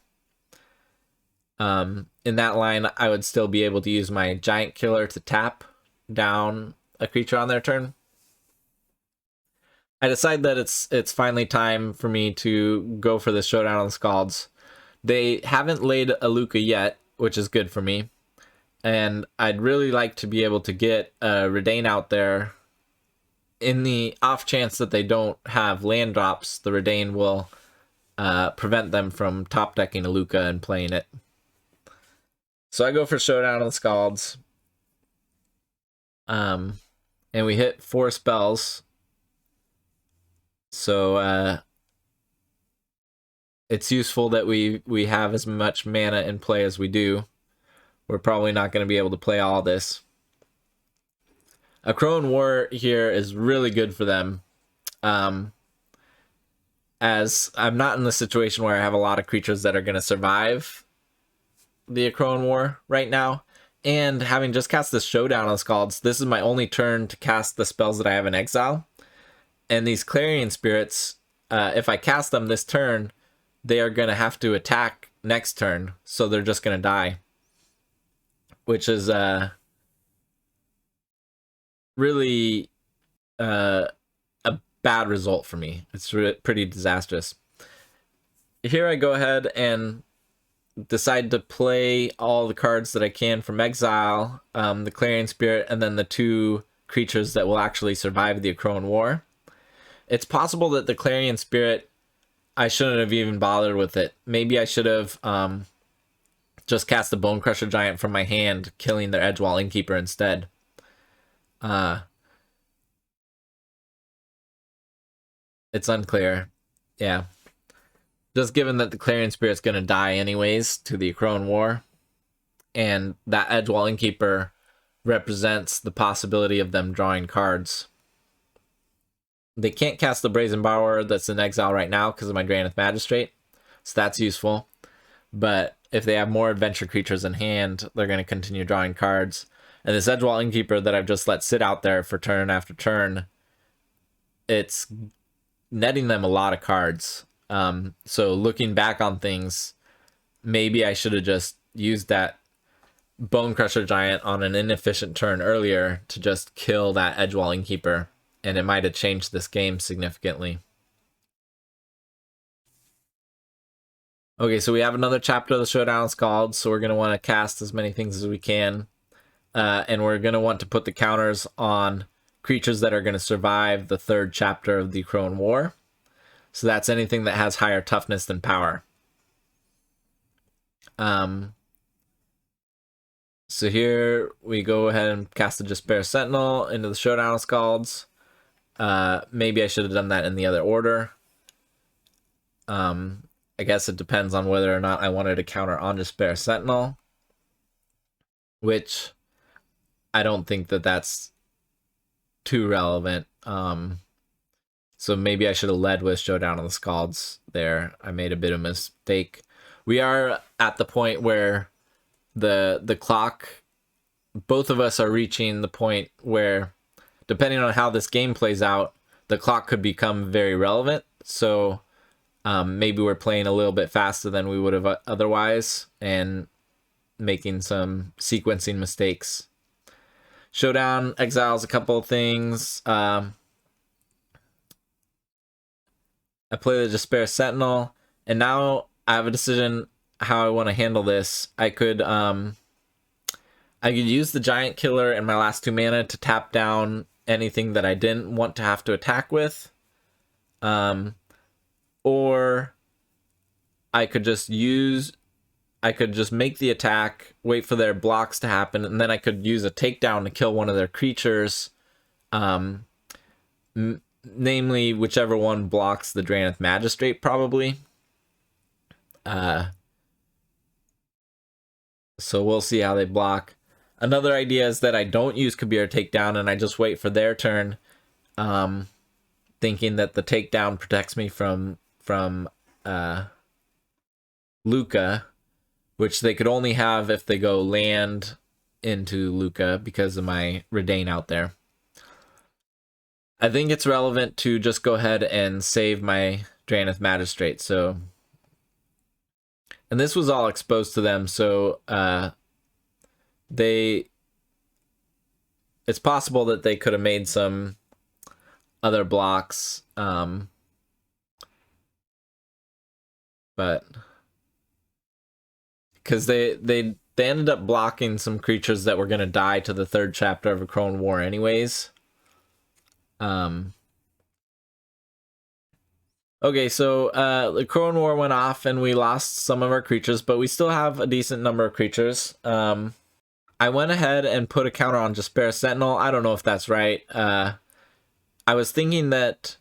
Speaker 1: In that line, I would still be able to use my Giant Killer to tap down a creature on their turn. I decide that it's finally time for me to go for the Showdown on the Scalds. They haven't laid a Lukka yet, which is good for me. And I'd really like to be able to get a Redain out there. In the off chance that they don't have land drops, the Redain will prevent them from top decking a Lukka and playing it. So I go for Showdown on the Scalds. And we hit 4 spells. So it's useful that we have as much mana in play as we do. We're probably not going to be able to play all this. A Crone War here is really good for them. As I'm not in the situation where I have a lot of creatures that are going to survive the Crone War right now. And having just cast this Showdown on Scalds, this is my only turn to cast the spells that I have in exile. And these Clarion Spirits, if I cast them this turn, they are going to have to attack next turn. So they're just going to die. Which is really a bad result for me. It's pretty disastrous. Here I go ahead and decide to play all the cards that I can from exile, the Clarion Spirit, and then the 2 creatures that will actually survive the Crone War. It's possible that the Clarion Spirit, I shouldn't have even bothered with it. Maybe I should have just cast the Bone Crusher Giant from my hand, killing their Edgewall Innkeeper instead. It's unclear. Yeah. Just given that the Clarion Spirit's going to die anyways to the Crone War, and that Edgewall Innkeeper represents the possibility of them drawing cards. They can't cast the Brazen Borrower that's in exile right now because of my Drannith Magistrate, so that's useful. But if they have more adventure creatures in hand, they're going to continue drawing cards. And this Edgewall Innkeeper that I've just let sit out there for turn after turn, it's netting them a lot of cards. So looking back on things, maybe I should have just used that Bone Crusher Giant on an inefficient turn earlier to just kill that Edgewall Innkeeper, and it might have changed this game significantly. Okay, so we have another chapter of the Showdown Scald, so we're going to want to cast as many things as we can. And we're going to want to put the counters on creatures that are going to survive the third chapter of the Crone War. So that's anything that has higher toughness than power. So here we go ahead and cast the Despair Sentinel into the Showdown Scalds. Maybe I should have done that in the other order. I guess it depends on whether or not I wanted to counter on Despair Sentinel, which I don't think that that's too relevant. So maybe I should have led with Showdown of the Scalds there. I made a bit of a mistake. We are at the point where the clock, both of us are reaching the point where, depending on how this game plays out, the clock could become very relevant. So maybe we're playing a little bit faster than we would have otherwise and making some sequencing mistakes. Showdown exiles a couple of things. I play the Despair Sentinel, and now I have a decision how I want to handle this. I could use the Giant Killer and my last 2 mana to tap down anything that I didn't want to have to attack with. Or I could just make the attack, wait for their blocks to happen, and then I could use a takedown to kill one of their creatures. Namely, whichever one blocks the Drannith Magistrate, probably. So we'll see how they block. Another idea is that I don't use Kabir Takedown and I just wait for their turn, thinking that the takedown protects me from Lukka, which they could only have if they go land into Lukka because of my Redain out there. I think it's relevant to just go ahead and save my Drannith Magistrate. So, and this was all exposed to them, so it's possible that they could have made some other blocks, but because they ended up blocking some creatures that were going to die to the third chapter of a Crone War anyways. Okay, so the Crone War went off and we lost some of our creatures, but we still have a decent number of creatures. I went ahead and put a counter on Despair Sentinel. I don't know if that's right. I was thinking that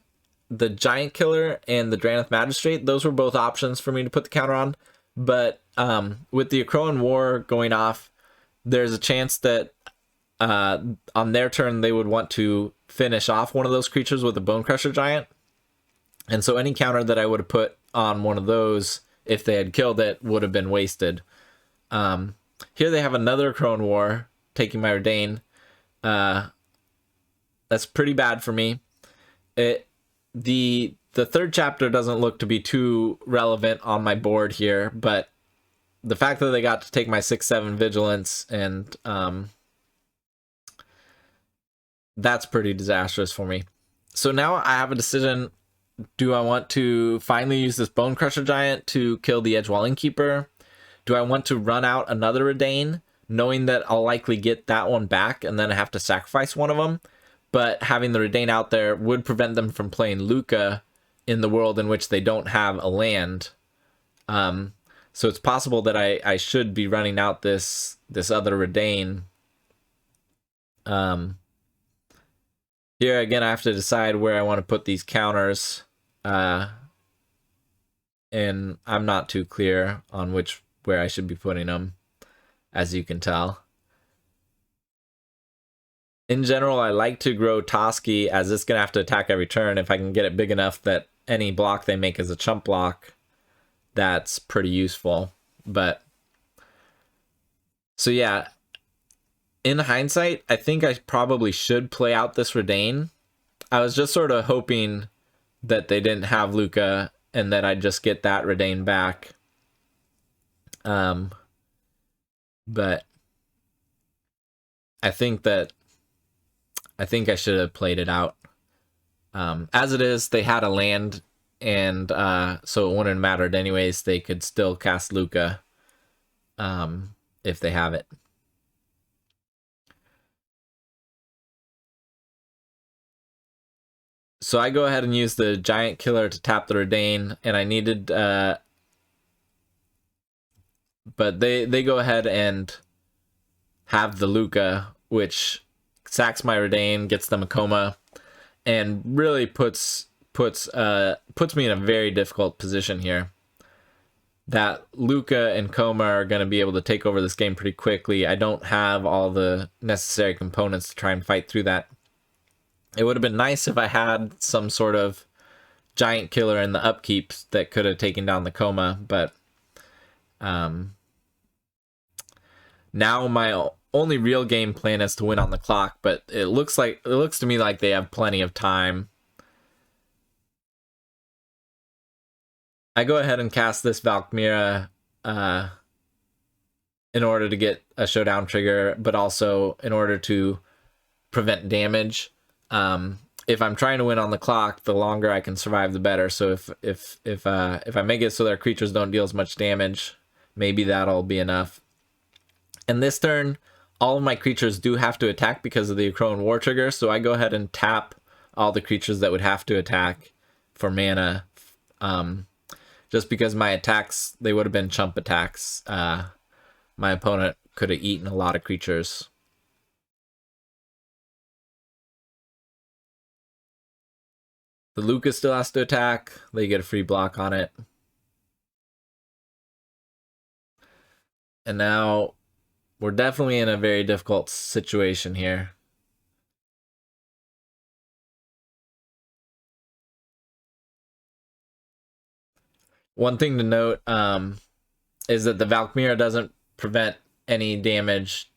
Speaker 1: the Giant Killer and the Drannith Magistrate, those were both options for me to put the counter on. But with the Crone War going off, there's a chance that on their turn they would want to finish off one of those creatures with a Bone Crusher Giant. And so any counter that I would have put on one of those, if they had killed it, would have been wasted. Here they have another Crone War, taking my Redain. That's pretty bad for me. The third chapter doesn't look to be too relevant on my board here, but the fact that they got to take my 6/7 Vigilance, and that's pretty disastrous for me. So now I have a decision. Do I want to finally use this Bone Crusher Giant to kill the Edgewall Innkeeper? Do I want to run out another Redain, knowing that I'll likely get that one back and then I have to sacrifice one of them? But having the Redain out there would prevent them from playing Lukka in the world in which they don't have a land. So it's possible that I should be running out this other Redain. Here again, I have to decide where I want to put these counters. And I'm not too clear on where I should be putting them, as you can tell. In general, I like to grow Toski, as it's going to have to attack every turn. If I can get it big enough that any block they make is a chump block, that's pretty useful. But so yeah, in hindsight, I think I probably should play out this Redain. I was just sort of hoping that they didn't have Lukka and that I'd just get that Redain back. But I think I should have played it out. As it is, they had a land and so it wouldn't have mattered anyways. They could still cast Lukka if they have it. So I go ahead and use the Giant Killer to tap the Redain, and I needed, but they go ahead and have the Lukka, which sacks my Redain, gets them a coma, and really puts me in a very difficult position here. That Lukka and coma are going to be able to take over this game pretty quickly. I don't have all the necessary components to try and fight through that. It would have been nice if I had some sort of Giant Killer in the upkeep that could have taken down the coma, but now my only real game plan is to win on the clock, but it looks to me like they have plenty of time. I go ahead and cast this Valkyria in order to get a showdown trigger, but also in order to prevent damage. If I'm trying to win on the clock, the longer I can survive, the better. So if I make it so their creatures don't deal as much damage, maybe that'll be enough. And this turn, all of my creatures do have to attack because of the Akroan War trigger, so I go ahead and tap all the creatures that would have to attack for mana. Just because my attacks, they would have been chump attacks. My opponent could have eaten a lot of creatures. The Lukka still has to attack. They get a free block on it. And now we're definitely in a very difficult situation here. One thing to note is that the Valkyria doesn't prevent any damage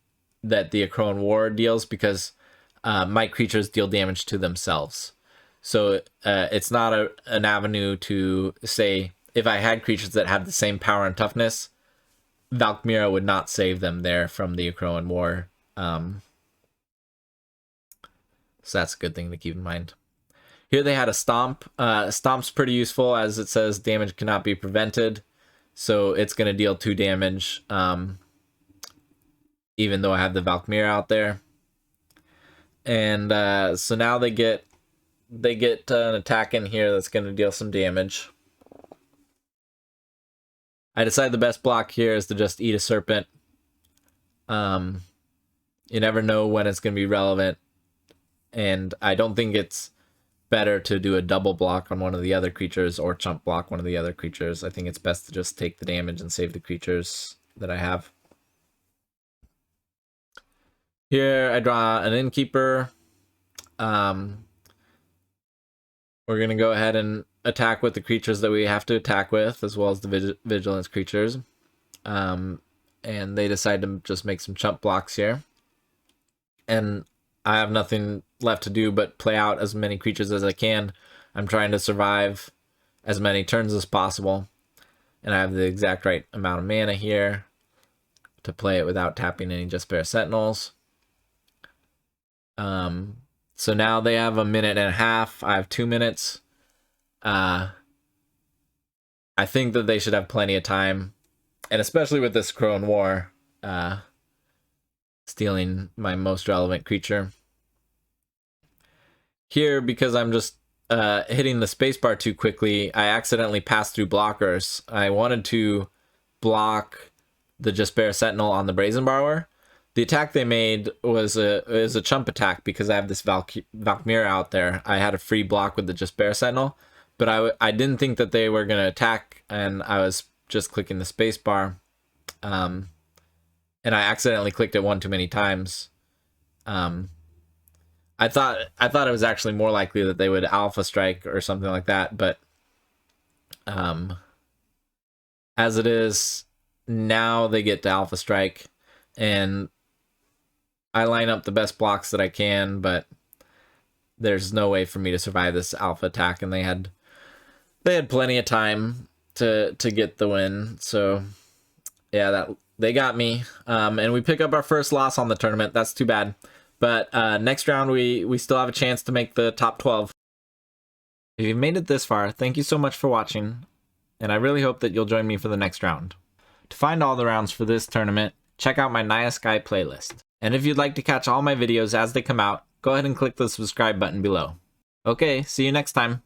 Speaker 1: that the Akroan War deals because my creatures deal damage to themselves. So it's not an avenue to say, if I had creatures that had the same power and toughness, Valkyria would not save them there from the Akroan War. So that's a good thing to keep in mind. Here they had a Stomp. Stomp's pretty useful, as it says damage cannot be prevented. So it's going to deal 2 damage, even though I have the Valkyria out there. And so now they get an attack in here that's going to deal some damage. I decide the best block here is to just eat a Serpent. You never know when it's going to be relevant. And I don't think it's better to do a double block on one of the other creatures or chump block one of the other creatures. I think it's best to just take the damage and save the creatures that I have. Here I draw an Innkeeper. We're going to go ahead and attack with the creatures that we have to attack with, as well as the Vigilance creatures. And they decide to just make some chump blocks here. And I have nothing left to do but play out as many creatures as I can. I'm trying to survive as many turns as possible. And I have the exact right amount of mana here to play it without tapping any Jesper Sentinels. So now they have 1.5 minutes. I have 2 minutes. I think that they should have plenty of time. And especially with this Akroan War, stealing my most relevant creature. Here, because I'm just hitting the spacebar too quickly, I accidentally passed through blockers. I wanted to block the Jesper Sentinel on the Brazen Borrower. The attack they made was a chump attack because I have this Valkyria out there. I had a free block with the Jesper Sentinel, but I didn't think that they were going to attack, and I was just clicking the spacebar. And I accidentally clicked it one too many times. I thought it was actually more likely that they would Alpha Strike or something like that, but as it is, now they get to Alpha Strike, and I line up the best blocks that I can, but there's no way for me to survive this alpha attack, and they had plenty of time to get the win. So yeah, they got me, and we pick up our first loss on the tournament. That's too bad, but next round we still have a chance to make the top 12. If you've made it this far, thank you so much for watching, and I really hope that you'll join me for the next round. To find all the rounds for this tournament, check out my Naya Sky playlist. And if you'd like to catch all my videos as they come out, go ahead and click the subscribe button below. Okay, see you next time.